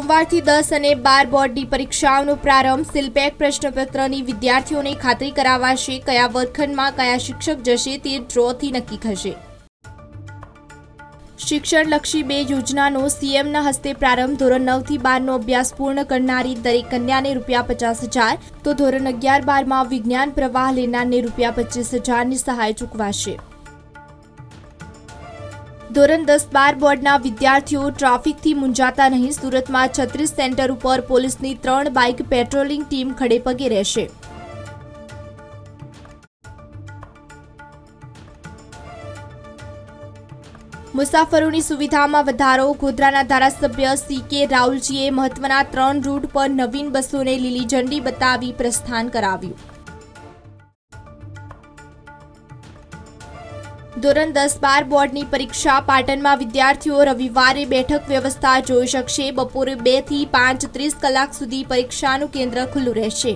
સોમવારથી 10 અને 12 બોર્ડની પરીક્ષાઓનો પ્રારંભ. સિલપેક પ્રશ્નપત્રની વિદ્યાર્થીઓને ખાતરી કરાવાશે. કયા વર્ગખંડમાં કયા શિક્ષક જશે તે ડ્રોથી નક્કી થશે. શિક્ષણલક્ષી 2 યોજનાનો સીએમના હસ્તે પ્રારંભ. ધોરણ 9 થી 12નો અભ્યાસ પૂર્ણ કરનારી દરેક કન્યાને ₹50,000 તો ધોરણ 11-12માં વિજ્ઞાન પ્રવાહ લેનારને ₹25,000ની સહાય ચૂકવાશે. ધોરણ 10-12 બોર્ડના વિદ્યાર્થીઓ ટ્રાફિકથી મૂંઝાતા નહીં. સુરતમાં 36 સેન્ટર ઉપર પોલીસની 3 બાઇક પેટ્રોલિંગ ટીમ ખડેપગે રહેશે. મુસાફરોની સુવિધામાં વધારો. ગોધરાના ધારાસભ્ય CK રાહુલજીએ મહત્વના 3 રૂટ પર નવીન બસોને લીલી ઝંડી બતાવી પ્રસ્થાન કરાવ્યું. ધોરણ 10-12 બોર્ડની પરીક્ષા. પાટણમાં વિદ્યાર્થીઓ રવિવારે બેઠક વ્યવસ્થા જોઈ શકશે. બપોરે 2 થી 5 30 કલાક સુધી પરીક્ષાનું કેન્દ્ર ખુલ્લું રહેશે.